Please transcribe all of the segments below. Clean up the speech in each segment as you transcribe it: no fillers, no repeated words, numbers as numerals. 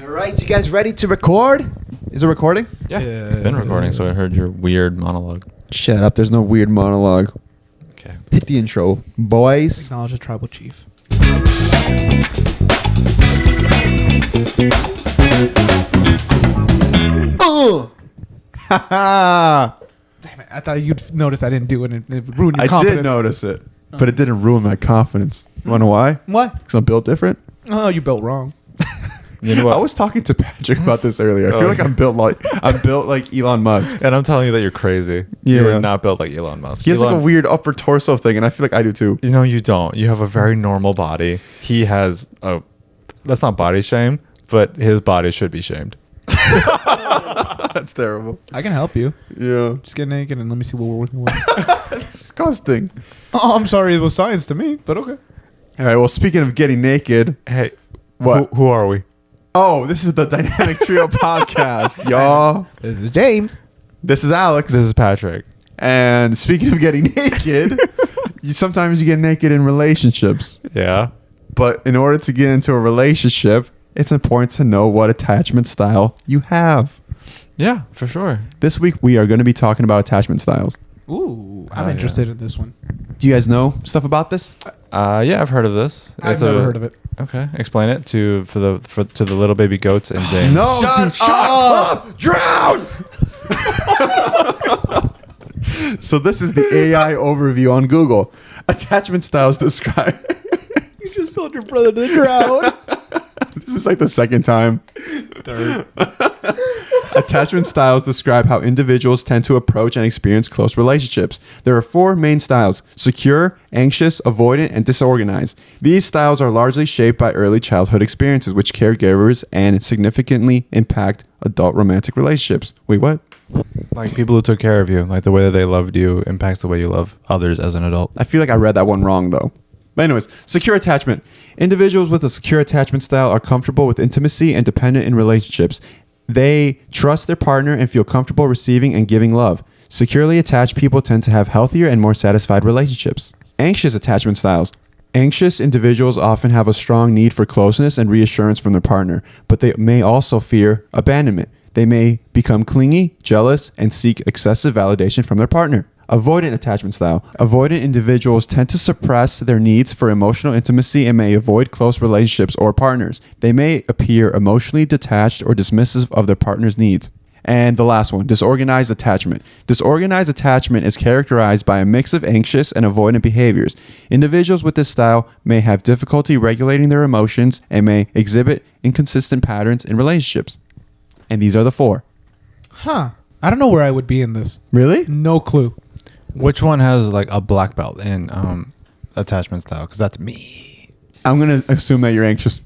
All right, you guys ready to record? Is it recording? Yeah, it's been recording, so I heard your weird monologue. Shut up, there's no weird monologue. Okay. Hit the intro, boys. Acknowledge the tribal chief. Haha. Damn it! I thought you'd notice I didn't do it and it ruined your I confidence. did notice it, but it didn't ruin my confidence. You wanna know why? What? Because I'm built different. Oh, you built wrong. You know what? I was talking to Patrick about this earlier. I feel like I'm built like Elon Musk. and I'm telling you that you're crazy. Yeah. You're not built like Elon Musk. He has like a Elon- weird upper torso thing, and I feel like I do too. You know, you don't. You have a very normal body. He has a... That's not body shame, but his body should be shamed. That's terrible. I can help you. Yeah. Just get naked and let me see what we're working with. Disgusting. Oh, I'm sorry. It was science to me, but okay. All right. Well, speaking of getting naked, Hey, What? Who are we? oh, this is the Dynamic Trio podcast, y'all. This is James. This is Alex. This is Patrick. And speaking of getting naked, sometimes you get naked in relationships. Yeah. But in order to get into a relationship, it's important to know what attachment style you have. Yeah, for sure. This week, we are going to be talking about attachment styles. Ooh, I'm Oh, interested in this one. Do you guys know stuff about this? Yeah, I've heard of this. I've never heard of it. Okay, explain it to the little baby goats and James. No, dude, shut up! Drown! So this is the AI overview on Google. Attachment styles describe... You just told your brother to drown. This is like the second time. Third. Attachment styles describe how individuals tend to approach and experience close relationships. There are four main styles: secure, anxious, avoidant, and disorganized. These styles are largely shaped by early childhood experiences, which caregivers and significantly impact adult romantic relationships. Wait, what? Like people who took care of you, like the way that they loved you impacts the way you love others as an adult. I feel like I read that one wrong, though. But anyways, secure attachment. Individuals with a secure attachment style are comfortable with intimacy and dependent in relationships. They trust their partner and feel comfortable receiving and giving love. Securely attached people tend to have healthier and more satisfied relationships. Anxious attachment styles. Anxious individuals often have a strong need for closeness and reassurance from their partner, but they may also fear abandonment. They may become clingy, jealous, and seek excessive validation from their partner. Avoidant attachment style. Avoidant individuals tend to suppress their needs for emotional intimacy and may avoid close relationships or partners. They may appear emotionally detached or dismissive of their partner's needs. And the last one, disorganized attachment. Disorganized attachment is characterized by a mix of anxious and avoidant behaviors. Individuals with this style may have difficulty regulating their emotions and may exhibit inconsistent patterns in relationships. And these are the four. Huh. I don't know where I would be in this. Really? No clue. Which one has like a black belt in attachment style? Because that's me. I'm going to assume that you're anxious.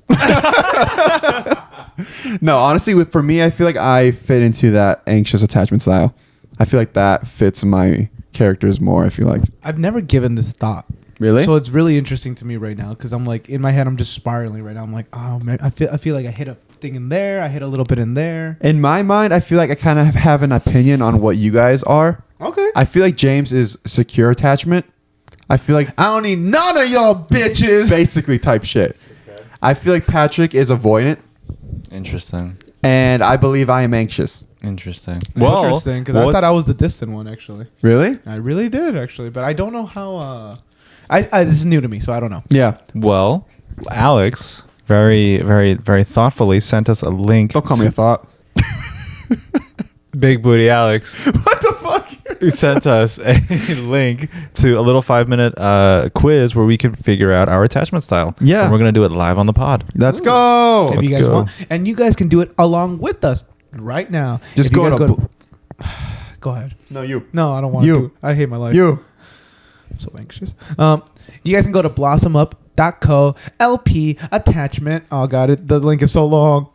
No, honestly, for me, I feel like I fit into that anxious attachment style. I feel like that fits my characters more, I feel like. I've never given this thought. Really? So it's really interesting to me right now because I'm like in my head I'm just spiraling right now. I'm like, oh man, I feel like I hit a thing in there, I hit a little bit in there. In my mind, I feel like I kind of have an opinion on what you guys are. Okay. I feel like James is secure attachment. I feel like I don't need none of y'all bitches. basically type shit. Okay. I feel like Patrick is avoidant, Interesting. and I believe I am anxious. Interesting. Interesting because I what's- thought I was the distant one actually. Really? I really did actually, but I don't know how. I this is new to me, so I don't know. Yeah. Well, Alex very, very, very thoughtfully sent us a link. Don't call me a thought. Big Booty Alex. What the fuck? He sent us a link to a little 5-minute quiz where we can figure out our attachment style. Yeah. And we're going to do it live on the pod. Let's Ooh. go. If Let's you guys go. want, and you guys can do it along with us right now. Just If you go guys to Go ahead. No, you. No, I don't want You. to. I hate my life. You. I'm so anxious. You guys can go to blossomup.co LP attachment. Oh god, the link is so long.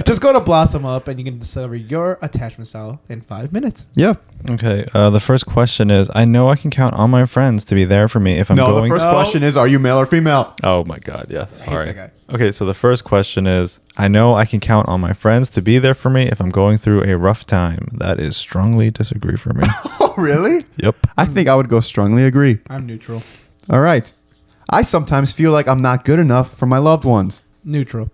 Just go to Blossom Up and you can discover your attachment style in 5 minutes. Yeah. Okay. The first question is, I know I can count on my friends to be there for me if I'm No, going. the first question is, are you male or female? Oh my God. Yes. I hate Sorry. that guy. Okay. So the first question is, I know I can count on my friends to be there for me if I'm going through a rough time. That is strongly disagree for me. Oh, really? Yep. I think I would go strongly agree. I'm neutral. All right. I sometimes feel like I'm not good enough for my loved ones. Neutral.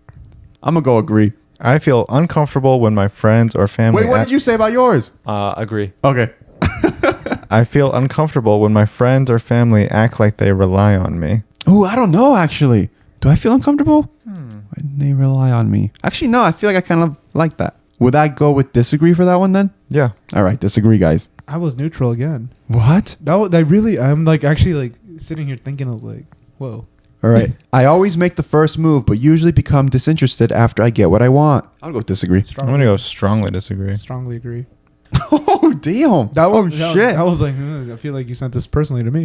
I'm gonna go agree. I feel uncomfortable when my friends or family. Wait, what did you say about yours? Agree. Okay. I feel uncomfortable when my friends or family act like they rely on me. Ooh, I don't know actually. Do I feel uncomfortable? When they rely on me. Actually, no. I feel like I kind of like that. Would I go with disagree for that one then? Yeah. All right, disagree, guys. I was neutral again. What? I'm like actually like sitting here thinking of like, whoa. All right. I always make the first move, but usually become disinterested after I get what I want. I'll go disagree. I'm going to go strongly disagree. Strongly agree. Oh, damn. Shit. I was like, I feel like you sent this personally to me.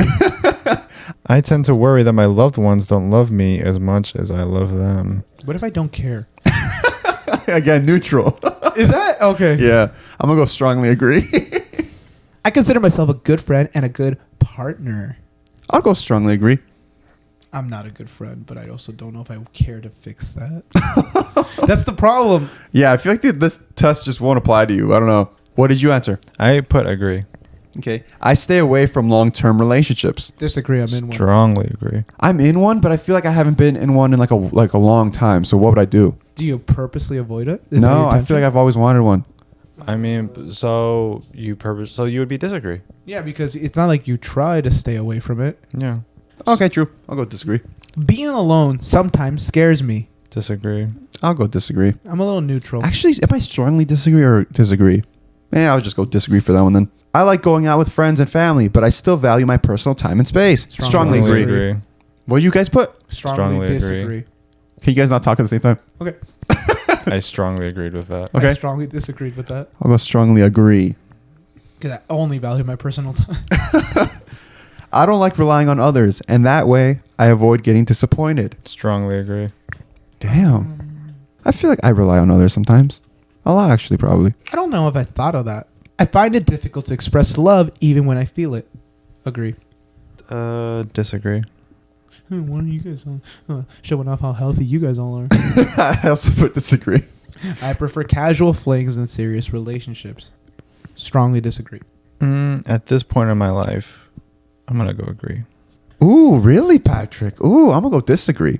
I tend to worry that my loved ones don't love me as much as I love them. What if I don't care? Again, neutral. Is that okay? Yeah. I'm going to go strongly agree. I consider myself a good friend and a good partner. I'll go strongly agree. I'm not a good friend, but I also don't know if I care to fix that. That's the problem. Yeah, I feel like this test just won't apply to you. I don't know. What did you answer? I put agree. Okay. I stay away from long-term relationships. Disagree. I'm in one. Strongly agree. I'm in one, but I feel like I haven't been in one in like a long time. So what would I do? Do you purposely avoid it? Is that No, your I feel intention? like I've always wanted one. I mean, so you would be disagree. Yeah, because it's not like you try to stay away from it. Yeah. Okay, true. I'll go disagree. Being alone sometimes scares me. Disagree. I'll go disagree. I'm a little neutral. Actually, am I strongly disagree or disagree? I'll just go disagree for that one then. I like going out with friends and family, but I still value my personal time and space. Strongly Strongly agree. agree. What do you guys put? Strongly Strongly disagree. agree. Can you guys not talk at the same time? Okay. I strongly agreed with that. Okay. I strongly disagreed with that I'll go strongly agree. because I only value my personal time. I don't like relying on others, and that way I avoid getting disappointed. Strongly agree. Damn. I feel like I rely on others sometimes. A lot, actually, probably. I don't know if I thought of that. I find it difficult to express love even when I feel it. Agree. Disagree. Why are you guys showing off how healthy you guys all are? I also put disagree. I prefer casual flings than serious relationships. Strongly disagree. At this point in my life, I'm gonna go agree. Ooh, really, Patrick? Ooh, I'm going to go disagree.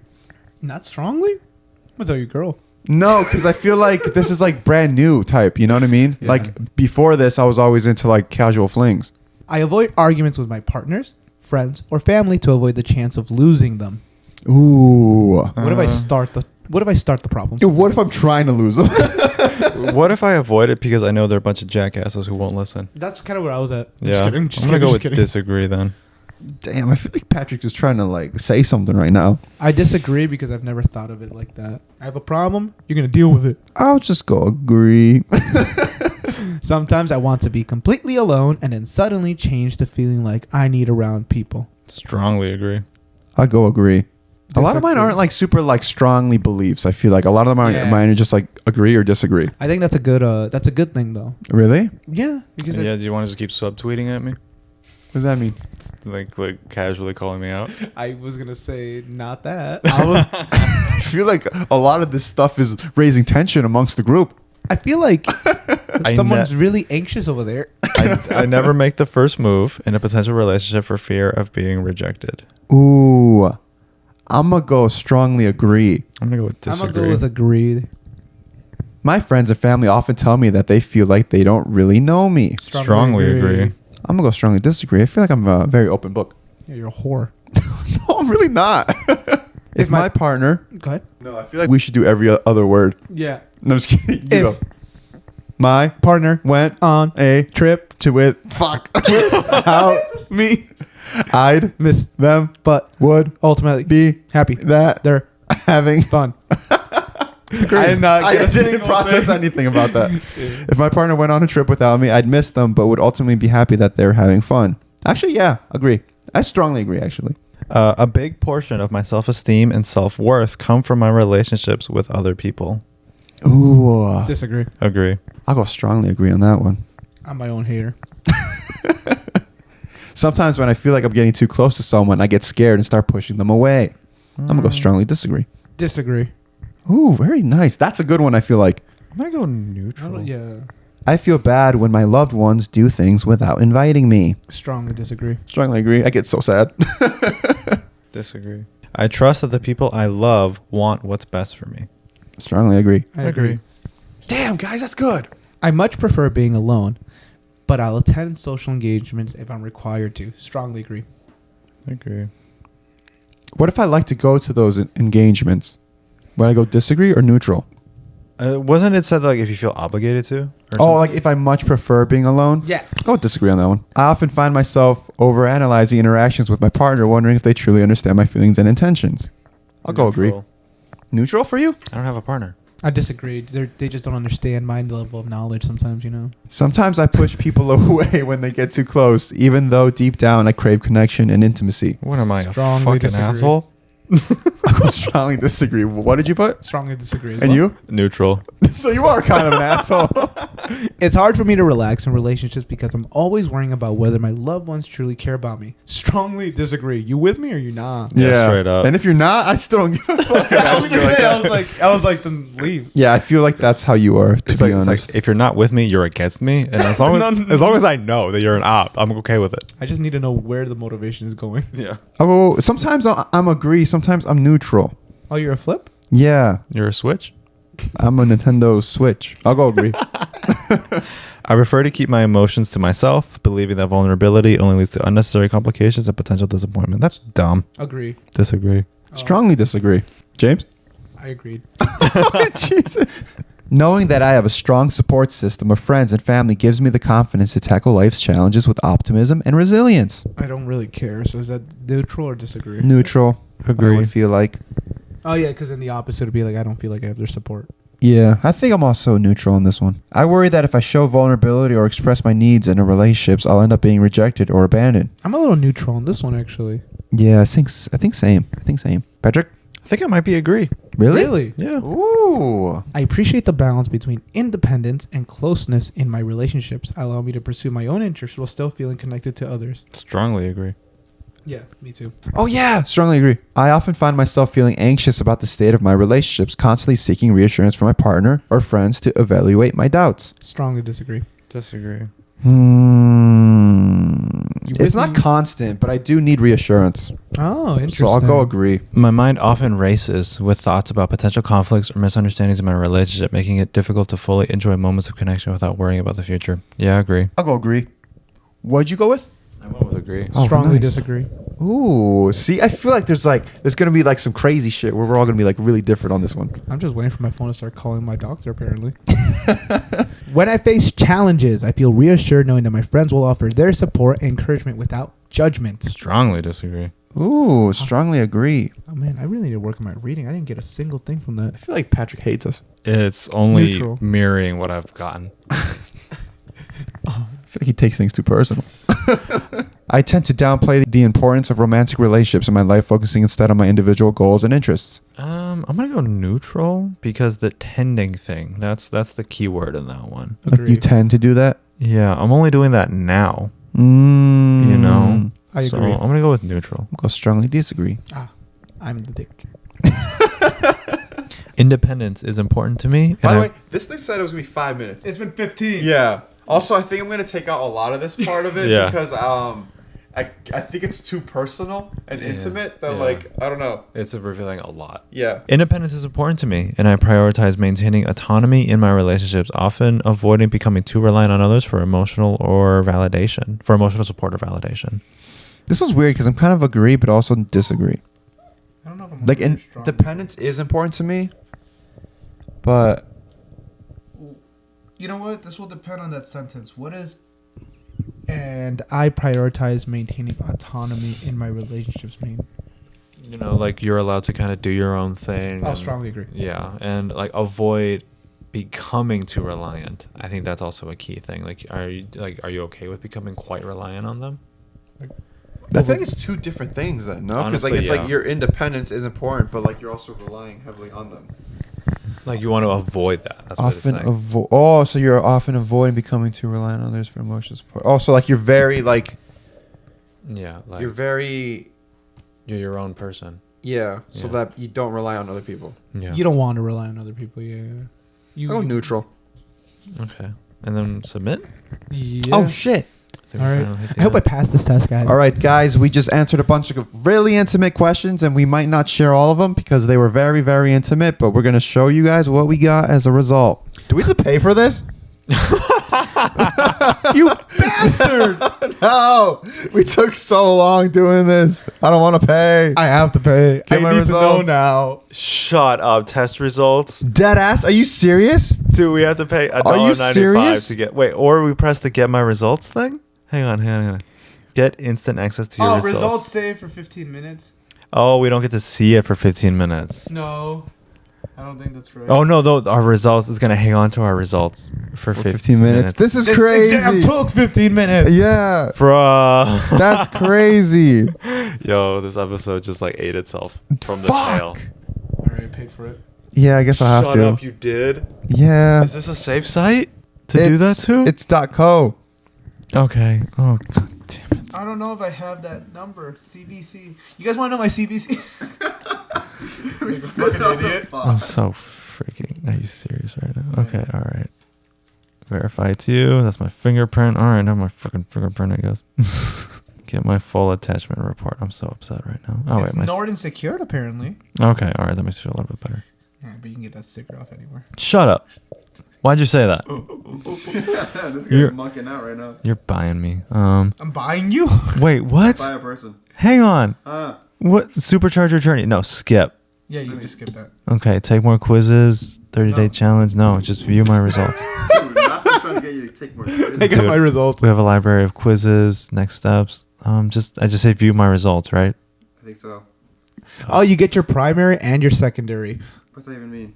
Not strongly? I'm gonna tell you, girl. No, because I feel like this is like brand new type. You know what I mean? Yeah. Like before this, I was always into like casual flings. I avoid arguments with my partners, friends, or family to avoid the chance of losing them. Ooh. What if I start the problem? Dude, what if I'm trying to lose them? What if I avoid it because I know there are a bunch of jackasses who won't listen? That's kind of where I was at. Yeah. I'm gonna go with disagree then. Damn, I feel like Patrick is trying to like say something right now. I disagree because I've never thought of it like that. I have a problem. You're gonna deal with it. I'll just go agree. Sometimes I want to be completely alone and then suddenly change to feeling like I need around people. Strongly agree. I'll go agree. A lot of mine Disagree. aren't like super like strongly beliefs. I feel like a lot of them Yeah. mine are just like agree or disagree. I think that's a good thing though. Really? Yeah, because Yeah. Do you want to just keep subtweeting at me? What does that mean? Like casually calling me out? I was gonna say not that. I feel like a lot of this stuff is raising tension amongst the group. I feel like I someone's really anxious over there. I never make the first move in a potential relationship for fear of being rejected. Ooh, I'm gonna go strongly agree. I'm gonna go with I'm disagree. gonna go with agreed. My friends and family often tell me that they feel like they don't really know me. Strongly agree. I'm gonna go strongly disagree. I feel like I'm a very open book. Yeah, you're a whore. No, I'm really not. If my partner, Go ahead. no, I feel like we should do every other word. Yeah. No, I'm just kidding. You If go. My partner went on a trip to it. Fuck. Out me I'd miss them but would ultimately be happy that they're having fun. I did not get a didn't single process thing. anything about that. If my partner went on a trip without me, I'd miss them, but would ultimately be happy that they're having fun. Actually, yeah, agree. I strongly agree. Actually, A big portion of my self-esteem and self-worth come from my relationships with other people. ooh, Disagree. Agree. I'll go strongly agree on that one. I'm my own hater. Sometimes when I feel like I'm getting too close to someone, I get scared and start pushing them away. I'm gonna go strongly disagree. Disagree. Ooh, very nice. That's a good one. I feel like I'm gonna go neutral. Yeah. I feel bad when my loved ones do things without inviting me. Strongly disagree. Strongly agree. I get so sad. Disagree. I trust that the people I love want what's best for me. Strongly agree. I agree. Damn, guys, that's good. I much prefer being alone, but I'll attend social engagements if I'm required to. Strongly agree. I agree. What if I like to go to those engagements? Would I go disagree or neutral? Wasn't it said like if you feel obligated to? Or Oh, something? like if I much prefer being alone? Yeah. I'll disagree on that one. I often find myself overanalyzing interactions with my partner, wondering if they truly understand my feelings and intentions. I'll go agree. Neutral. Neutral for you? I don't have a partner. I disagree. They just don't understand my level of knowledge sometimes, you know? Sometimes I push people away when they get too close, even though deep down I crave connection and intimacy. What am I, a Strongly fucking disagree. asshole? I will strongly disagree. What did you put? Strongly disagree. As And well. you? Neutral. So you are kind of an asshole. It's hard for me to relax in relationships because I'm always worrying about whether my loved ones truly care about me. Strongly disagree. You with me or you not? Yeah, straight up. And if you're not, I still don't give a fuck. I was gonna say, I was like, then leave. Yeah, I feel like that's how you are, to It's be like, honest. if you're not with me, you're against me. And as long as No. as long as I know that you're an op, I'm okay with it. I just need to know where the motivation is going. Yeah. Oh, sometimes I'm agree, sometimes I'm neutral. Oh, you're a flip? Yeah, You're a switch? I'm a Nintendo Switch. I'll go agree. I prefer to keep my emotions to myself, believing that vulnerability only leads to unnecessary complications and potential disappointment. That's dumb. Agree. Disagree. Strongly disagree. James? I agreed. Jesus. Knowing that I have a strong support system of friends and family gives me the confidence to tackle life's challenges with optimism and resilience. I don't really care. So is that neutral or disagree? Neutral. Agree. I would feel like. Oh, yeah, because then the opposite would be like, I don't feel like I have their support. Yeah, I think I'm also neutral on this one. I worry that if I show vulnerability or express my needs in relationships, I'll end up being rejected or abandoned. I'm a little neutral on this one, actually. Yeah, I think same. Patrick? I think I might be agree. Really? Yeah. Ooh. I appreciate the balance between independence and closeness in my relationships. Allow me to pursue my own interests while still feeling connected to others. Strongly agree. Yeah, me too. Oh, yeah. Strongly agree. I often find myself feeling anxious about the state of my relationships, constantly seeking reassurance from my partner or friends to evaluate my doubts. Strongly disagree. Disagree. You It's with not me? constant, but I do need reassurance. Oh, interesting. So I'll go agree. My mind often races with thoughts about potential conflicts or misunderstandings in my relationship, making it difficult to fully enjoy moments of connection without worrying about the future. Yeah, I agree. I'll go agree. What'd you go with? I went with agree. Oh, Strongly nice. disagree. Ooh, see, I feel like there's gonna be like some crazy shit where we're all gonna be like really different on this one. I'm just waiting for my phone to start calling my doctor, apparently. When I face challenges, I feel reassured knowing that my friends will offer their support and encouragement without judgment. Strongly disagree. Ooh, strongly agree. Oh, man, I really need to work on my reading. I didn't get a single thing from that. I feel like Patrick hates us. It's only Neutral. mirroring what I've gotten. I feel like he takes things too personal. I tend to downplay the importance of romantic relationships in my life, focusing instead on my individual goals and interests. I'm gonna go neutral because the tending thing, that's the key word in that one. Like you Agreed. tend to do that. Yeah, I'm only doing that now. Mm. You know? I So agree. I'm gonna go with neutral. I'll go strongly disagree. I'm the dick. Independence is important to me. By and the I- way, this thing said it was gonna be 5 minutes. It's been 15. Yeah. Also, I think I'm gonna take out a lot of this part of it Yeah. because I think it's too personal and Yeah. intimate that Yeah. like I don't know. it's revealing a lot. Yeah. Independence is important to me, and I prioritize maintaining autonomy in my relationships, often avoiding becoming too reliant on others for emotional support or validation. This was weird because I'm kind of agree but also disagree. I don't know if I'm Like really strong. independence is important to me, but You know what? This will depend on that sentence. What is... And I prioritize maintaining autonomy in my relationships mean? You know, like you're allowed to kind of do your own thing. I'll and- strongly agree. Yeah, and like avoid becoming too reliant. I think that's also a key thing. Like, are you okay with becoming quite reliant on them? I think it's two different things then, no? Because like Honestly, it's yeah. like your independence is important, but like you're also relying heavily on them. Like you want to avoid that. That's what it's Often saying. avoid. Oh, so you're often avoiding becoming too reliant on others for emotional support. Oh, so like you're very like Yeah, like you're very you're your own person. yeah. So Yeah. that you don't rely on other people. Yeah. You don't want to rely on other people, yeah. You I'll go neutral. Okay. And then submit. Yeah. Oh shit! I think All we right. finally hit the I hope I end. passed this test, guys. All right, guys, we just answered a bunch of really intimate questions, and we might not share all of them because they were very, very intimate, but we're going to show you guys what we got as a result. Do we have to pay for this? You bastard! No, we took so long doing this. I don't want to pay. I have to pay. Get I my need to know results. now. Shut up. Test results. Dead ass? Are you serious? Dude, we have to pay Are you $1.95 serious? to get. Wait, or we press the get my results thing? Hang on. Get instant access to your results. saved for 15 minutes. Oh, we don't get to see it for 15 minutes. No, I don't think that's right. Oh no, though our results is gonna hang on to our results for 15 minutes. This is This crazy. exam took 15 minutes. Yeah, Bruh. that's crazy. Yo, this episode just like ate itself from the Fuck. tail. All right, paid for it. Yeah, I guess I'll have Shut to. up, you did. Yeah. Is this a safe site to do that too? It's .co. okay. Oh god damn it. I don't know if I have that number. CVC. You guys want to know my CVC? Fucking idiot. I'm so freaking. Are you serious right now? Okay, all right. Verify it's you. That's my fingerprint. All right, now my fucking fingerprint, I guess. Get my full attachment report. I'm so upset right now. Oh It's wait, my. Norton secured apparently. Okay, all right. That makes me feel a little bit better. Yeah, but you can get that sticker off anywhere. Shut up. Why'd you say that? This You're- mucking out right now. You're buying me. I'm buying you. Wait, what? a person. Hang on. What? Supercharger journey? No, skip. Yeah, you can just skip that. Okay, take more quizzes. 30-day No. challenge. No, just view my results. Dude, not trying to get you to take more quizzes. I got Dude. my results. We have a library of quizzes. Next steps. I just say view my results, right? I think so. Oh, you get your primary and your secondary. What's that even mean?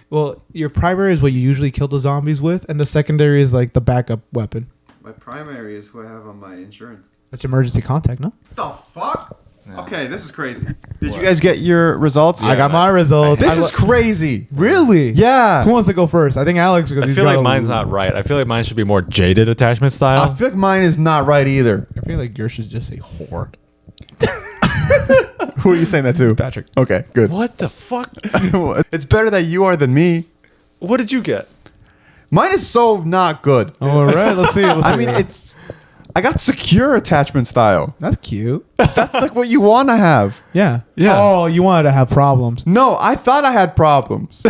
Well, your primary is what you usually kill the zombies with, and the secondary is like the backup weapon. My primary is who I have on my insurance. That's emergency contact, no? The fuck? Yeah. Okay, this is crazy. Did you guys get your results? I got my results. This I is crazy. really? Yeah. Who wants to go first? I think Alex because I he's feel got like a- mine's not right. I feel like mine should be more jaded attachment I style. feel like mine is not right either. I feel like yours should just say whore. Who are you saying that to? Patrick. Okay, good. What the fuck? It's better that you are than me. What did you get? Mine is so not good. All right, let's see. I mean, I got secure attachment style. that's cute. That's like what you want to have. Yeah. Yeah. Oh, you wanted to have problems. No, I thought I had problems.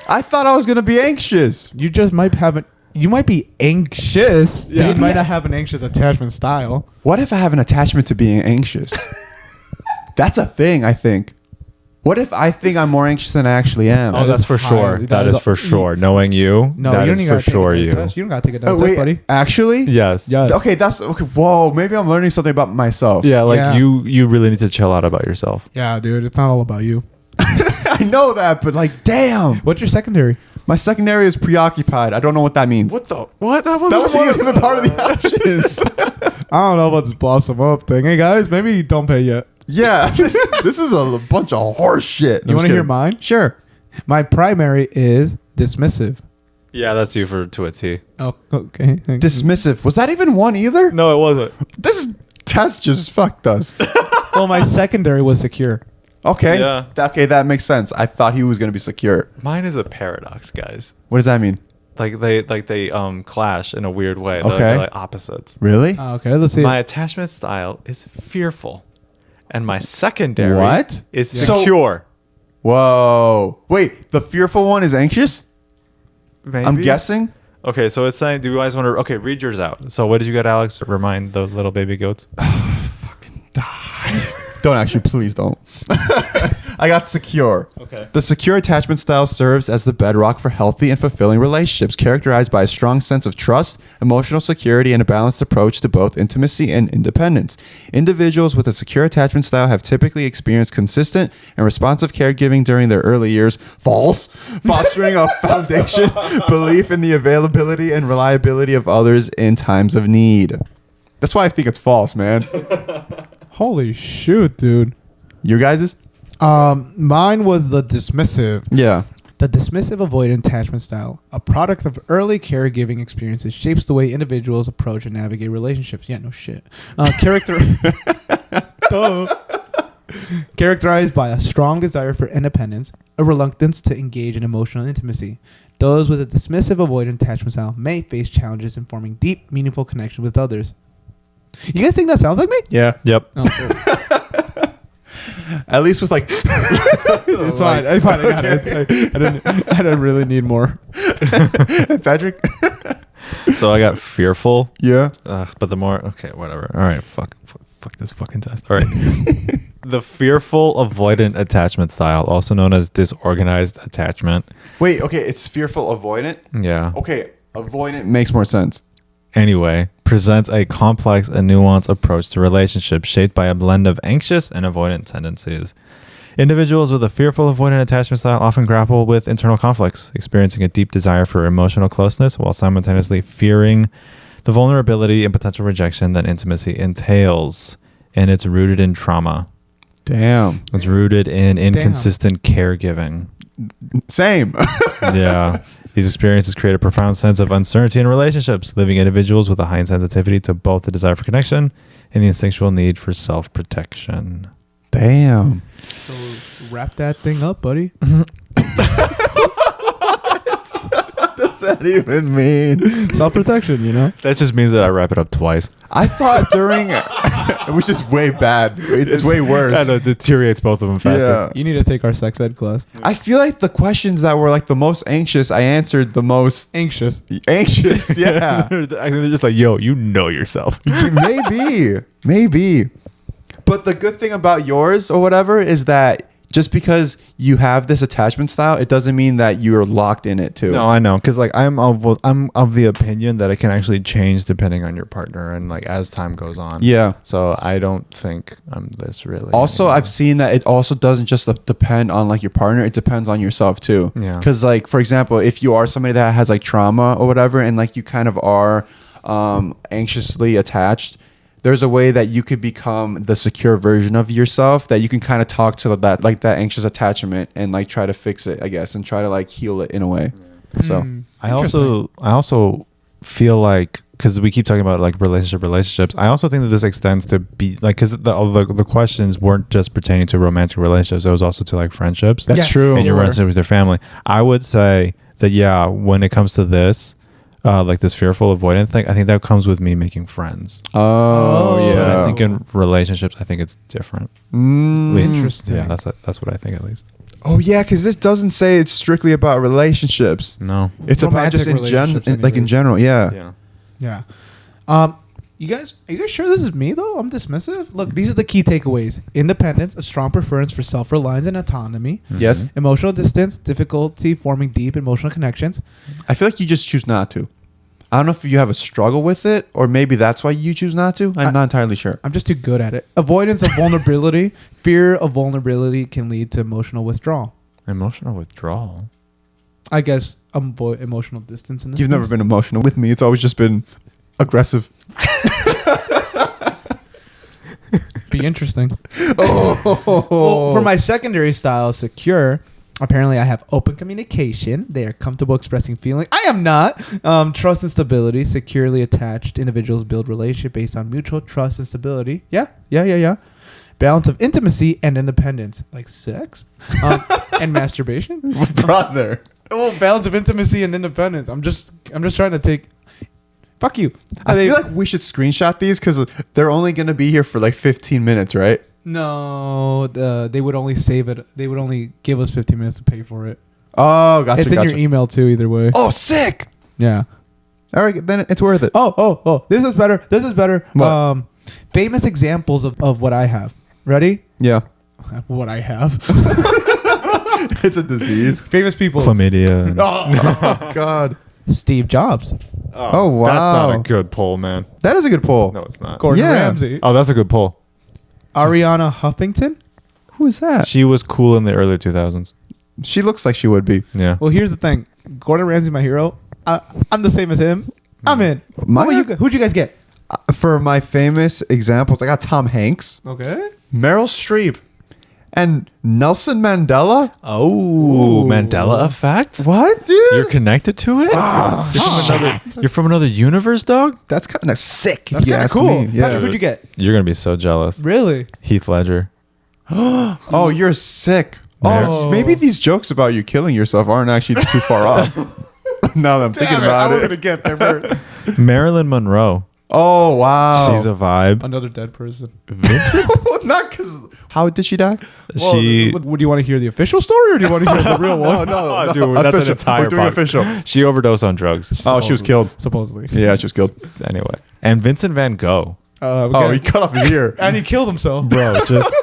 I thought I was gonna be anxious. You just might have an. You might be anxious. Yeah. Yeah. You might not have an anxious attachment style. What if I have an attachment to being anxious? That's a thing, I think. What if I think I'm more anxious than I actually am? Oh, That that's is for sure. highly- That is for sure. Knowing you, No, that you is don't even for gotta take sure a you. test. You don't gotta take a Oh, test, wait, buddy. actually? Yes. Yes. Okay, that's okay. Whoa, maybe I'm learning something about myself. Yeah, like Yeah. you really need to chill out about yourself. Yeah, dude. It's not all about you. I know that, but like, damn. What's your secondary? My secondary is preoccupied. I don't know what that means. What the what? That That wasn't even part of the options. I don't know about this blossom up thing. Hey guys, maybe you don't pay yet. Yeah, this is a bunch of horse shit. You want to hear mine? Sure. My primary is dismissive. Yeah, that's you to a T. Oh, okay. Dismissive. Was that even one either? No, it wasn't. This test just fucked us. Well, my secondary was secure. Okay. Yeah. Okay, that makes sense. I thought he was gonna be secure. Mine is a paradox, guys. What does that mean? Like they clash in a weird way. Okay. They're like opposites. Really? Okay, let's see. My attachment style is fearful, and my secondary What? is So- secure. Whoa. Wait, the fearful one is anxious? Maybe? I'm guessing. Okay, so it's saying, do you guys want to? Okay, read yours out. So what did you get, Alex? Remind the little baby goats. Don't actually, please don't. I got secure. Okay. The secure attachment style serves as the bedrock for healthy and fulfilling relationships, characterized by a strong sense of trust, emotional security, and a balanced approach to both intimacy and independence. Individuals with a secure attachment style have typically experienced consistent and responsive caregiving during their early years, false, fostering a foundation belief in the availability and reliability of others in times of need. That's why I think it's false, man. Holy shoot, dude. Your guys's? Mine was the dismissive. Yeah. The dismissive avoidant attachment style, a product of early caregiving experiences, shapes the way individuals approach and navigate relationships. Yeah, no shit. Characterized by a strong desire for independence, a reluctance to engage in emotional intimacy. Those with a dismissive avoidant attachment style may face challenges in forming deep, meaningful connections with others. You guys think that sounds like me? Yeah. Yep. Oh, cool. At least with like. It's fine. I got it. I didn't really need more. Patrick. So I got fearful. Yeah. But the more, okay, whatever. All right, fuck this fucking test. All right. The fearful avoidant attachment style, also known as disorganized attachment. Wait. Okay. It's fearful avoidant. Yeah. Okay. Avoidant makes more sense. Anyway, presents a complex and nuanced approach to relationships shaped by a blend of anxious and avoidant tendencies. Individuals with a fearful avoidant attachment style often grapple with internal conflicts, experiencing a deep desire for emotional closeness while simultaneously fearing the vulnerability and potential rejection that intimacy entails. And it's rooted in trauma. Damn. It's rooted in inconsistent caregiving. Same. Yeah. These experiences create a profound sense of uncertainty in relationships, leaving individuals with a high sensitivity to both the desire for connection and the instinctual need for self-protection. Damn. So wrap that thing up, buddy. What does that even mean? Self-protection, you know? That just means that I wrap it up twice. I thought during, which is way bad. It's way worse. And it deteriorates both of them faster. Yeah. You need to take our sex ed class. I feel like the questions that were like the most anxious, I answered the most Anxious. anxious. Yeah. I think they're just like, yo, you know yourself. Maybe. But the good thing about yours or whatever is that just because you have this attachment style, it doesn't mean that you're locked in it too. No, I know, because like I'm of the opinion that it can actually change depending on your partner and like as time goes on. Yeah. So I don't think I'm this really. Also, anymore. I've seen that it also doesn't just depend on like your partner. It depends on yourself too. Yeah. Because like, for example, if you are somebody that has like trauma or whatever, and like you kind of are anxiously attached, there's a way that you could become the secure version of yourself that you can kind of talk to that like that anxious attachment and like try to fix it, I guess, and try to like heal it in a way. So I also feel like, because we keep talking about like relationships, I also think that this extends to be like, because the questions weren't just pertaining to romantic relationships, it was also to like friendships. That's Yes. true. And your They were. relationship with your family. I would say that, yeah, when it comes to this, like this fearful avoidant thing, I think that comes with me making friends. Oh, Oh. But yeah. I think in relationships, I think it's different. At Mm. least, Interesting. Yeah, that's what I think at least. Oh yeah, because this doesn't say it's strictly about relationships. No. It's about Romantic just in relationships like in anyways. general. Yeah. Yeah. You guys, are you guys sure this is me though? I'm dismissive. Look, these are the key takeaways: independence, a strong preference for self-reliance and autonomy, Yes. emotional distance, difficulty forming deep emotional connections. I feel like you just choose not to. I don't know if you have a struggle with it, or maybe that's why you choose not to. I'm not entirely sure. I'm just too good at it. Avoidance of vulnerability. Fear of vulnerability can lead to emotional withdrawal. Emotional withdrawal. I guess emotional distance in this You've never case. been emotional with me. It's always just been aggressive. Be interesting. Oh. Well, for my secondary style, secure, apparently I have open communication. They are comfortable expressing feeling. I am not. Trust and stability. Securely attached individuals build relationship based on mutual trust and stability. Yeah. Balance of intimacy and independence, like sex and masturbation. brother. Oh, balance of intimacy and independence. I'm just trying to take. Fuck you. I feel like we should screenshot these because they're only going to be here for like 15 minutes, right? No, they would only save it. They would only give us 15 minutes to pay for it. Oh, gotcha. It's in your email too, either way. Oh, sick. Yeah. All right, then it's worth it. Oh. This is better. What? Famous examples of what I have. Ready? Yeah. What I have. It's a disease. Famous people. Chlamydia. Oh, God. Steve Jobs. Oh, wow. That's not a good poll, man. That is a good poll. No, it's not. Gordon Yeah. Ramsay. Oh, that's a good poll. Ariana Huffington. Who is that? She was cool in the early 2000s. She looks like she would be. Yeah. Well, here's the thing. Gordon Ramsay, my hero. I'm the same as him. I'm in. Who'd you guys get? For my famous examples, I got Tom Hanks, Okay. Meryl Streep, and Nelson Mandela. Oh, Ooh. Mandela effect? What, dude? You're connected to it? You're from another universe, dog? That's kind of sick. That's if you kind of ask cool. me. Yeah. Patrick, who'd you get? You're going to be so jealous. Really? Heath Ledger. Oh, you're sick. Oh. Oh, maybe these jokes about you killing yourself aren't actually too far off. Now that I'm thinking about it. get there first. Marilyn Monroe. Oh wow. She's a vibe. Another dead person. Vincent? Not because. How did she die? She Would you want to hear the official story or do you want to hear the real one? Oh, dude, that's an entire We're doing podcast. official. She overdosed on drugs. Oh, she was killed. Supposedly. Yeah, she was killed. Anyway. And Vincent Van Gogh. Oh, he cut off his ear. and he killed himself. Bro, just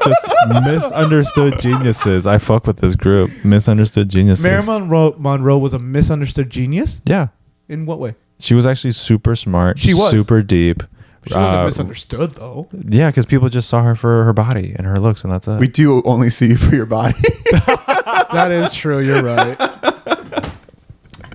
misunderstood geniuses. I fuck with this group. Misunderstood geniuses. Marilyn Monroe was a misunderstood genius. Yeah. In what way? She was actually super smart. She was. super deep. She wasn't misunderstood though. Yeah, because people just saw her for her body and her looks, and that's it. We do only see you for your body. That is true. You're right.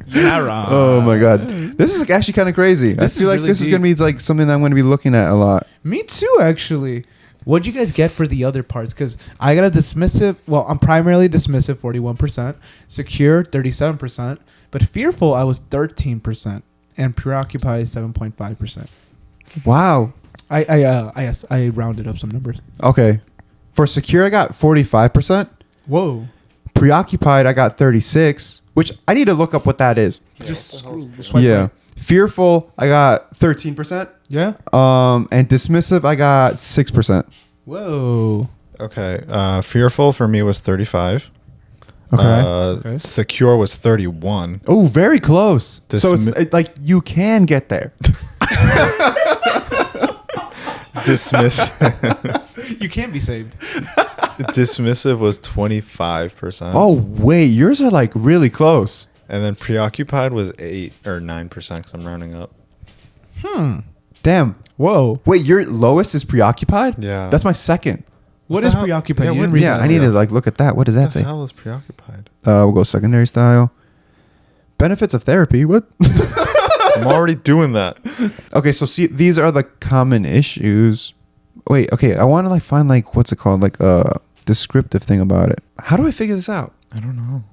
Yeah, right. Oh my god, this is actually kind of crazy. This I feel is like really this is deep. gonna be like something that I'm gonna be looking at a lot. Me too, actually. What'd you guys get for the other parts? Because I got a dismissive. Well, I'm primarily dismissive, 41%. Secure, 37%. But fearful, I was 13%, and preoccupied, 7.5%. Wow. I rounded up some numbers. Okay, for secure I got 45%. Whoa. Preoccupied I got 36, which I need to look up what that is. Just swipe Yeah. right. Fearful I got 13%. Yeah. And dismissive I got 6%. Whoa. Okay. Fearful for me was 35. Okay. Okay. Secure was 31. Oh, very close. So it's Dismi- like you can get there. You can't be saved. Dismissive was 25%. Oh wait, yours are like really close. And then preoccupied was 8 or 9% because I'm rounding up. Damn. Whoa. Wait, your lowest is preoccupied? Yeah. That's my second. What the is hell? preoccupied? Yeah, You what- didn't read Yeah, that. I need to Yeah. like look at that. What does that What say? the hell is preoccupied? We'll go secondary style. Benefits of therapy. What? I'm already doing that. Okay, so see, these are the common issues. Wait, okay, I want to like find like what's it called, like a descriptive thing about it. How do I figure this out? I don't know.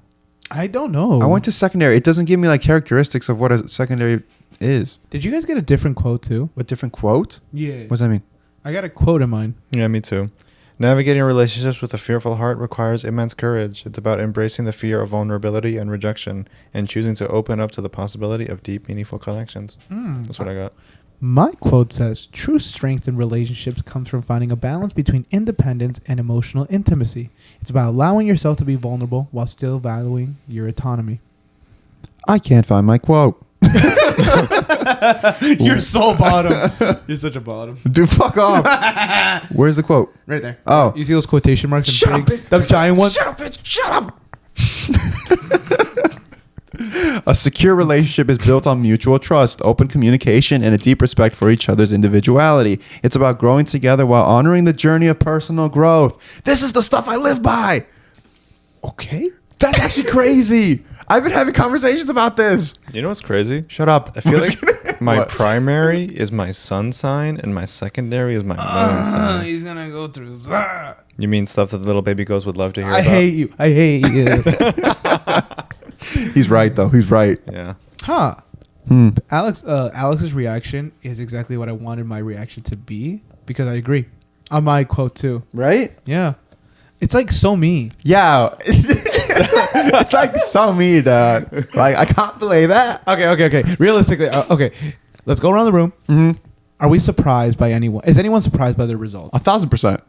I don't know. I went to secondary. It doesn't give me like characteristics of what a secondary is. Did you guys get a different quote too? What different quote? Yeah. What does that mean? I got a quote in mind. Yeah, me too. Navigating relationships with a fearful heart requires immense courage. It's about embracing the fear of vulnerability and rejection and choosing to open up to the possibility of deep, meaningful connections. That's what I got. My quote says, true strength in relationships comes from finding a balance between independence and emotional intimacy. It's about allowing yourself to be vulnerable while still valuing your autonomy. I can't find my quote. You're so bottom. You're such a bottom. Dude, fuck off. Where's the quote? Right there. Oh. You see those quotation marks? Shut up, bitch. The giant ones? Shut up, bitch. Shut up. A secure relationship is built on mutual trust, open communication, and a deep respect for each other's individuality. It's about growing together while honoring the journey of personal growth. This is the stuff I live by. Okay. That's actually crazy. I've been having conversations about this. You know what's crazy? Shut up. I feel like my What? primary is my sun sign and my secondary is my moon sign. He's going to go through that. You mean stuff that the little baby ghost would love to hear I about? hate you. I hate you. He's right, though. He's right. Yeah. Huh. Hmm. Alex's reaction is exactly what I wanted my reaction to be because I agree. On my quote too. Right? Yeah. It's like so me. Yeah. It's like so me, dog. Like, I can't believe that. Okay. Realistically, okay. Let's go around the room. Mm-hmm. Are we surprised by anyone? Is anyone surprised by the results? 1,000%.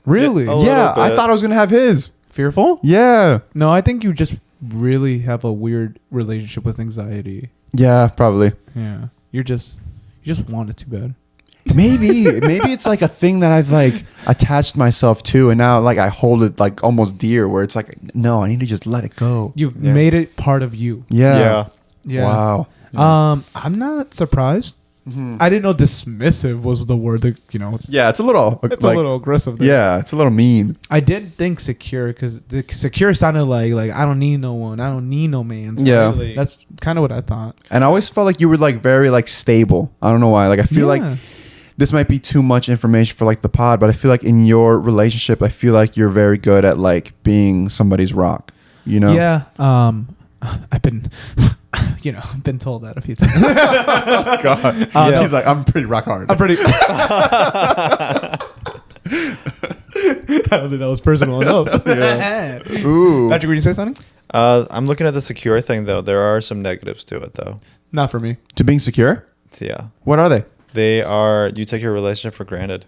Really? Yeah, a little Yeah, I bit. thought I was going to have his. Fearful? Yeah. No, I think you just really have a weird relationship with anxiety. Yeah, probably. Yeah. You just want it too bad. Maybe it's like a thing that I've like attached myself to, and now like I hold it like almost dear, where it's like, no, I need to just let it go. You've Yeah. made it part of you. Yeah. Yeah. Wow. I'm not surprised. Mhm. I didn't know dismissive was the word that, Yeah, it's a little. it's like, a little aggressive there. Yeah, it's a little mean. I did think secure because the secure sounded like I don't need no one. I don't need no man. So Yeah. That's kind of what I thought. And I always felt like you were like very like stable. I don't know why. Like I feel like Yeah. this might be too much information for like the pod, but I feel like in your relationship, I feel like you're very good at like being somebody's rock. You know? Yeah. I've been, been told that a few times. God. Yeah. He's like, I'm pretty rock hard. I'm pretty. I don't think that was personal enough. Yeah. Ooh. Patrick, were you say something? I'm looking at the secure thing though. There are some negatives to it though. Not for me. To being secure? So, yeah. What are they? You take your relationship for granted.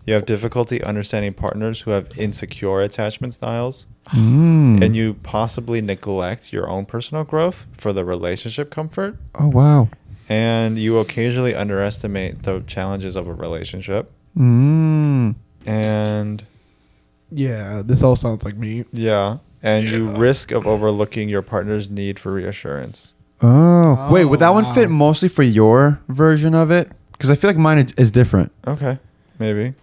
You have difficulty understanding partners who have insecure attachment styles, and you possibly neglect your own personal growth for the relationship comfort, Oh wow. and you occasionally underestimate the challenges of a relationship. Mm. And Yeah, this all sounds like me. yeah, and you risk of overlooking your partner's need for reassurance. Oh. Wait, would that one wow. fit mostly for your version of it? Because I feel like mine is different. Okay, maybe.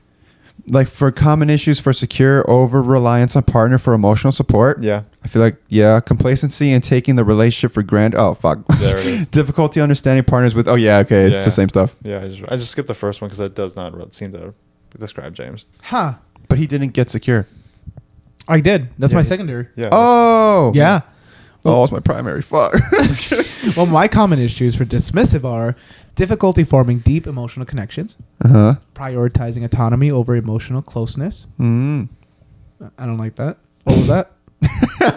Like for common issues for secure over reliance on partner for emotional support. Yeah, I feel like complacency and taking the relationship for granted. Oh fuck. there it is. Difficulty understanding partners with. Oh yeah, okay, it's Yeah. the same stuff. Yeah, I just skipped the first one because that does not seem to describe James. Huh. But he didn't get secure. I did. That's Yeah, my he- secondary. Yeah. Oh. Yeah. Oh, it's my primary. Fuck. Just kidding. Well, my common issues for dismissive are difficulty forming deep emotional connections, Uh-huh. prioritizing autonomy over emotional closeness. Mm. I don't like that. What was that?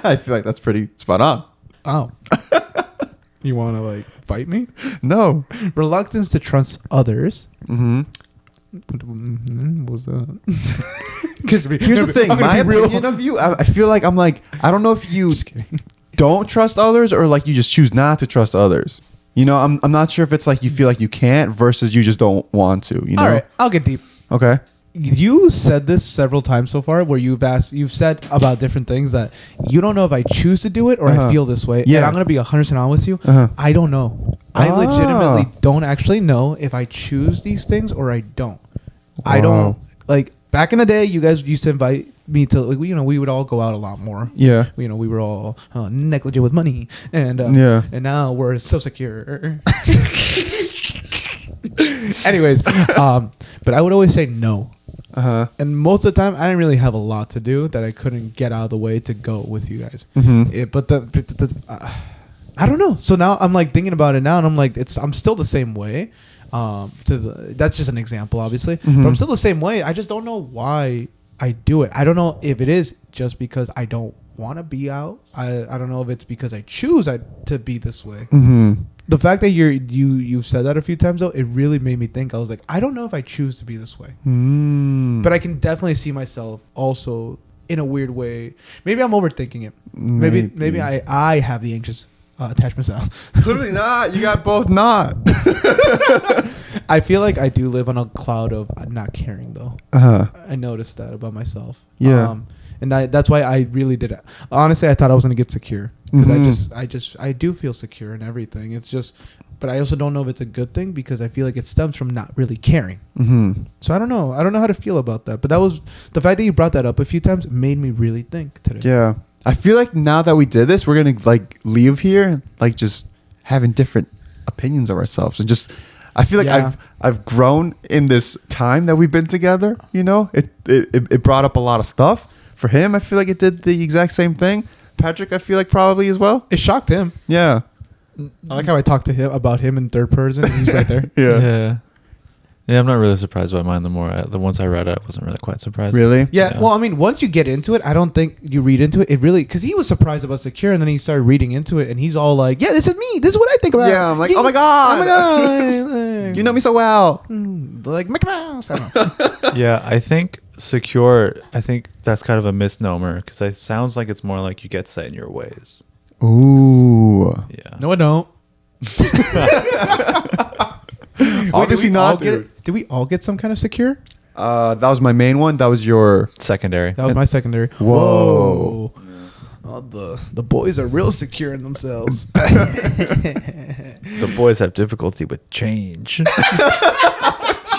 I feel like that's pretty spot on. Oh. You want to like bite me? No. Reluctance to trust others. Mm-hmm. What was that? Because here's the thing, I'm gonna my be real. opinion of you, I feel like I'm like, I don't know if you Just kidding. don't trust others or like you just choose not to trust others. You know, I'm not sure if it's like you feel like you can't versus you just don't want to, you know? All right, I'll get deep. Okay. You said this several times so far where you've said about different things that you don't know if I choose to do it or Uh-huh. I feel this way. Yeah. And I'm going to be 100% honest with you. Uh-huh. I don't know. I Ah. legitimately don't actually know if I choose these things or I don't. I Wow. don't like back in the day you guys used to invite me to like, we would all go out a lot more. Yeah. We were all negligent with money and Yeah. and now we're so secure. Anyways, but I would always say no. Uh-huh. And most of the time, I didn't really have a lot to do that I couldn't get out of the way to go with you guys. Mm-hmm. I don't know. So now I'm like thinking about it now, and I'm like, I'm still the same way. That's just an example, obviously, Mhm. but I'm still the same way. I just don't know why I do it. I don't know if it is just because I don't want to be out. I don't know if it's because I choose to be this way. Mm-hmm. The fact that you've said that a few times though, it really made me think. I was like, I don't know if I choose to be this way. Mm. But I can definitely see myself also in a weird way. Maybe I'm overthinking it. Maybe I have the anxious attachment style. Clearly not. You got both not. I feel like I do live on a cloud of not caring though. Uh-huh. I noticed that about myself. Yeah. And that's why I really did it. Honestly, I thought I was gonna get secure because Mhm. I do feel secure in everything. It's just, but I also don't know if it's a good thing because I feel like it stems from not really caring. Mm-hmm. So I don't know. I don't know how to feel about that. But that was the fact that you brought that up a few times made me really think today. Yeah. I feel like now that we did this, we're gonna like leave here like just having different opinions of ourselves and just. I feel like Yeah. I've grown in this time that we've been together. You know, it brought up a lot of stuff. For him, I feel like it did the exact same thing. Patrick, I feel like probably as well. It shocked him. Yeah. I like how I talked to him about him in third person. And he's right there. Yeah. Yeah, I'm not really surprised by mine. The once I read it, I wasn't really quite surprised. Really? Yeah, Yeah. well, I mean, once you get into it, I don't think you read into it. It really, because he was surprised about secure, and then he started reading into it, and he's all like, "Yeah, this is me. This is what I think about." Yeah, I'm like, "Oh my God." oh my god, You know me so well. like Mickey Mouse. I don't know. Yeah, I think secure. I think that's kind of a misnomer because it sounds like it's more like you get set in your ways. Ooh. Yeah. No, I don't. Obviously not, dude. Did we all get some kind of secure? That was my main one. That was your. Secondary. That was my secondary. Whoa. Oh, the boys are real secure in themselves. The boys have difficulty with change.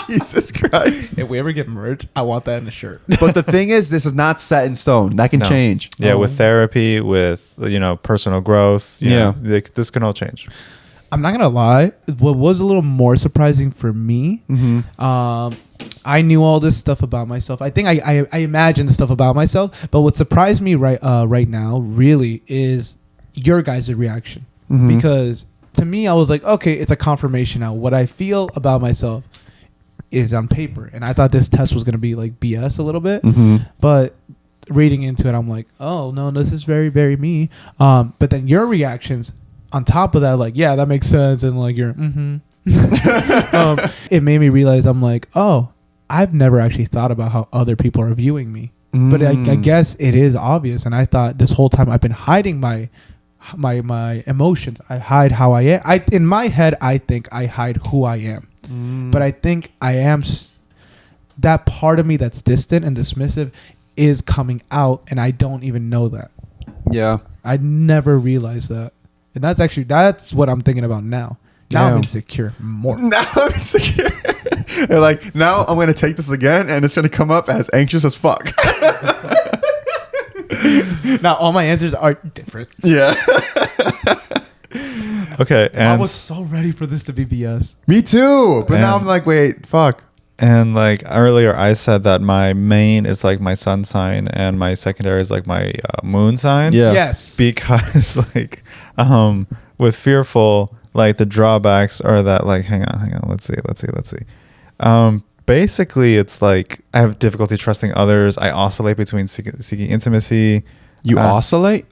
Jesus Christ. If we ever get merged, I want that in a shirt. But the thing is, this is not set in stone. That can No. change. Yeah, Oh. with therapy, with personal growth. Yeah. This can all change. I'm not gonna lie. What was a little more surprising for me, Mm-hmm. I knew all this stuff about myself. I think I imagined stuff about myself. But what surprised me right now really is your guys' reaction. Mhm. Because to me, I was like, okay, it's a confirmation now. What I feel about myself is on paper, and I thought this test was gonna be like BS a little bit. Mm-hmm. But reading into it, I'm like, oh no, this is very, very me. But then your reactions on top of that, like, yeah, that makes sense, and like you're, It made me realize I'm like, oh, I've never actually thought about how other people are viewing me. But I guess it is obvious, and I thought this whole time I've been hiding my emotions. I hide how I am. In my head, I think I hide who I am, but I think I am that part of me that's distant and dismissive is coming out, and I don't even know that. Yeah. I never realized that, and that's what I'm thinking about now. Now I'm insecure more. Now I'm insecure. And like, now I'm going to take this again, and it's going to come up as anxious as fuck. Now all my answers are different. Yeah. Okay, I and was so ready for this to be BS. Me too. But now And- I'm like, wait, fuck. and like earlier, I said that my main is like my sun sign, and my secondary is like my moon sign. Yeah. Yes. Because like with fearful, like the drawbacks are that like hang on, let's see. Basically, it's like I have difficulty trusting others. I oscillate between seeking intimacy. You oscillate?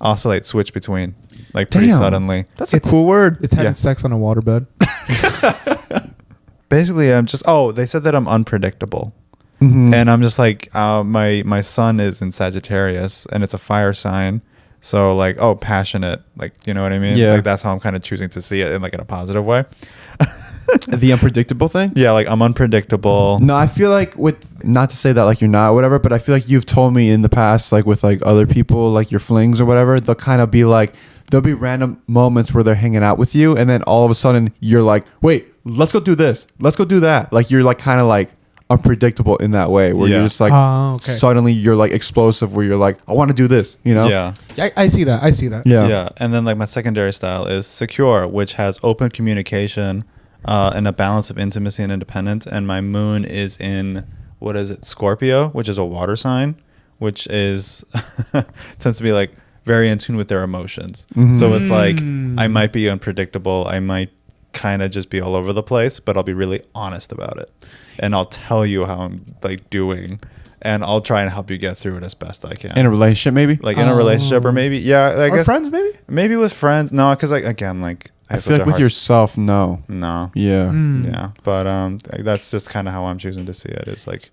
Switch between, like pretty Damn. suddenly. That's a cool word. It's having Yeah. sex on a waterbed. Basically, I'm just they said that I'm unpredictable, Mhm. and I'm just like my sun is in Sagittarius, and it's a fire sign. So like passionate, like you know what I mean? Yeah. Like that's how I'm kind of choosing to see it in like in a positive way. The unpredictable thing? Yeah, like I'm unpredictable. No, I feel like not to say that like you're not whatever, but I feel like you've told me in the past, like with like other people, like your flings or whatever, they'll kind of be like, there'll be random moments where they're hanging out with you, and then all of a sudden you're like, wait, let's go do this, let's go do that. Like you're like kind of like unpredictable in that way, where Yeah. you're just like Oh, okay. suddenly you're like explosive, where you're like, I want to do this, you know? Yeah. I see that. Yeah. Yeah. And then like my secondary style is secure, which has open communication and a balance of intimacy and independence. And my moon is in, what is it, Scorpio, which is a water sign, which is tends to be like very in tune with their emotions. Mhm. So it's like Mm. I might be unpredictable. I might kind of just be all over the place, but I'll be really honest about it. And I'll tell you how I'm like doing, and I'll try and help you get through it as best I can. In a relationship, maybe? Like in a relationship, or maybe I Or guess friends, maybe? maybe with friends. No, because like again, like I have feel such like a with hard- yourself, no. No, Yeah. Mm. yeah, but that's just kind of how I'm choosing to see it. Is like,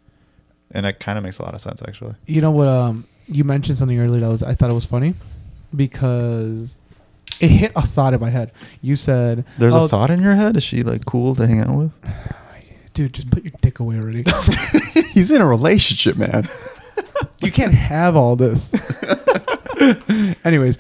and it kind of makes a lot of sense actually. You know what? You mentioned something earlier that I thought it was funny because it hit a thought in my head. You said, There's "Oh, a thought in your head. Is she like cool to hang out with? dude, just put your dick away already. He's in a relationship, man. You can't have all this." Anyways,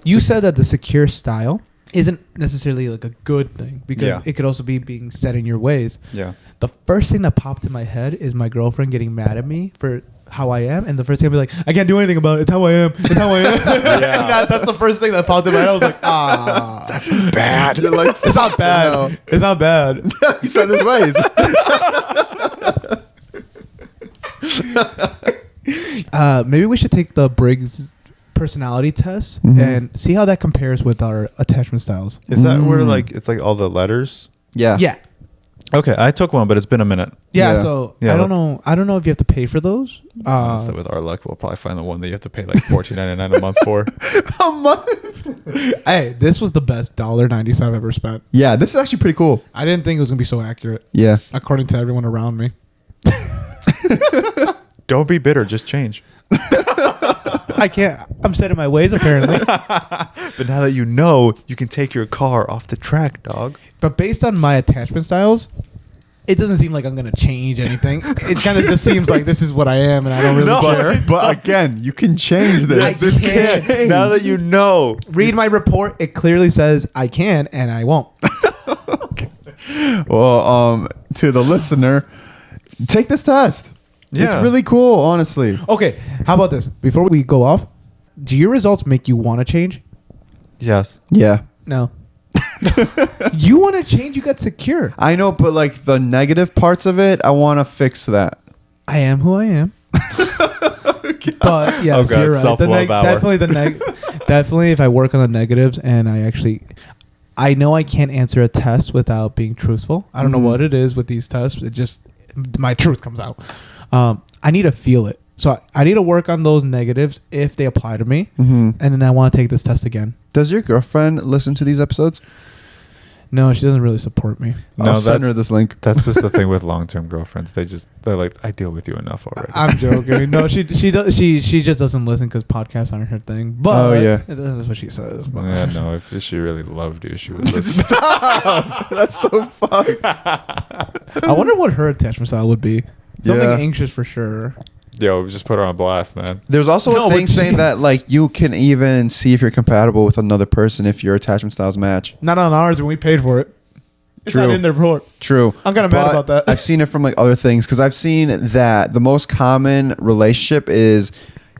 you said that the secure style isn't necessarily like a good thing because Yeah. it could also be being set in your ways. Yeah. The first thing that popped in my head is my girlfriend getting mad at me for how I am, and the first thing I'd be like, I can't do anything about it. It's how I am. It's how I am. Yeah. That's the first thing that popped in my head. I was like, ah, That's bad. You're like, it's not bad. It's not bad. He said his ways. Maybe we should take the Briggs personality test Mhm. and see how that compares with our attachment styles. Is that where Mm. like it's like all the letters? Yeah. Yeah. Okay, I took one, but it's been a minute. Yeah, Yeah. so Yeah, I don't let's- know. I don't know if you have to pay for those. Honestly, with our luck, we'll probably find the one that you have to pay like $14.99 a month for. A month. Hey, this was the best $1.90 I've ever spent. Yeah, this is actually pretty cool. I didn't think it was gonna be so accurate, Yeah. according to everyone around me. Don't be bitter, just change. I can't. I'm set in my ways apparently. But now that you know, you can take your car off the track, dog. But based on my attachment styles, it doesn't seem like I'm gonna change anything. It kind of just seems like this is what I am, and I don't really No. care. But again, you can change this. I This can can't. change. Now that you know. Read my report. It clearly says I can, and I won't. Well, to the listener, take this test. Yeah. It's really cool, honestly. Okay, how about this? Before we go off, do your results make you want to change? Yes. Yeah. No. You want to change? You got secure. I know, but like the negative parts of it, I want to fix that. I am who I am. But yes, Oh, God, you're right. self-love hour. Definitely if I work on the negatives and I know I can't answer a test without being truthful. I don't know Mhm. what it is with these tests. It just my truth comes out. I need to feel it. So I need to work on those negatives if they apply to me, Mm-hmm. and then I want to take this test again. Does your girlfriend listen to these episodes? No, she doesn't really support me. I'll send her this link. That's just the thing with long-term girlfriends. They're like, I deal with you enough already. I'm joking. No, she just doesn't listen because podcasts aren't her thing. But Oh, yeah. that's what she says. But Yeah, no. If she really loved you, she would listen. Stop! That's so fucked. I wonder what her attachment style would be. Something Yeah. anxious for sure. Yo, just put her on blast, man. There's also No, a thing but she- saying that like you can even see if you're compatible with another person if your attachment styles match. Not on ours when we paid for it. It's not True. in their report. True. I'm kinda mad But about that. I've seen it from like other things because I've seen that the most common relationship is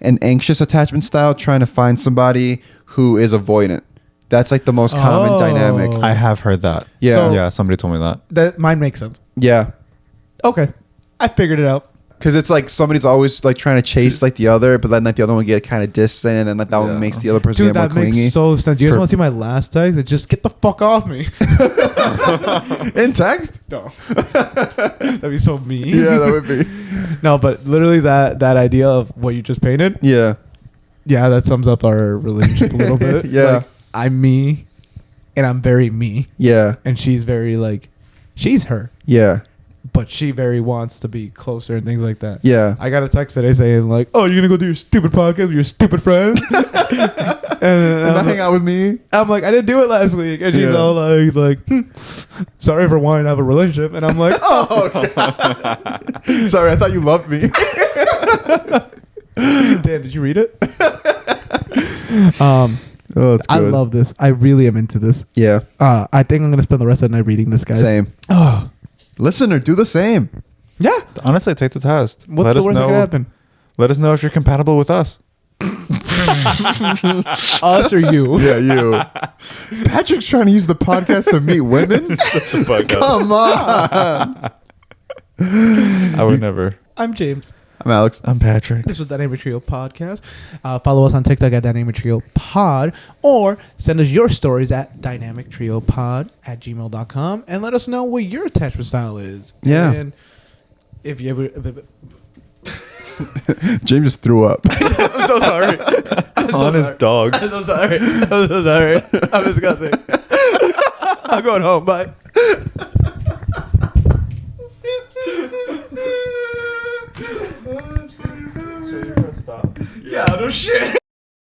an anxious attachment style trying to find somebody who is avoidant. That's like the most common Oh. dynamic. I have heard that. Yeah. So- Yeah, somebody told me that. That mine makes sense. Yeah. Okay, I figured it out. Because it's like somebody's always like trying to chase like the other, but then like the other one get kind of distant, and then like that Yeah. one makes the other person Dude, get more that makes clingy. so sense. You guys Per- want to see my last text? It just get the fuck off me. In text? No, that'd be so mean. Yeah, that would be. No, but literally that idea of what you just painted. Yeah. Yeah, that sums up our relationship a little bit. Yeah. Like, I'm me, and I'm very me, Yeah. and she's very like, she's her, Yeah. but she very wants to be closer and things like that. Yeah. I got a text today saying like, "Oh, you're gonna go do your stupid podcast with your stupid friends," and And I'm, hang out with me. I'm like, "I didn't do it last week," and she's Yeah. all like, "Sorry for wanting to have a relationship," and I'm like, "Oh, Sorry, I thought you loved me. Dan, did you read it?" Oh, it's I good. love this. I really am into this. Yeah. I think I'm gonna spend the rest of the night reading this, guys. Same. Oh, Listener, do the same. yeah. Honestly, take the test. What's Let the us worst that know. could happen? Let us know if you're compatible with us. Us or you? Yeah, you. Patrick's trying to use the podcast to meet women? Come on. I would never. I'm James. I'm Alex. I'm Patrick. This was Dynamic Trio Podcast. Follow us on TikTok at Dynamic Trio Pod, or send us your stories at dynamictriopod@gmail.com and let us know what your attachment style is. Yeah. And if you ever... James just threw up. I'm so sorry. On his dog. I'm so sorry. I'm so sorry. I'm disgusting. I'm going home. Bye. Yeah, no shit.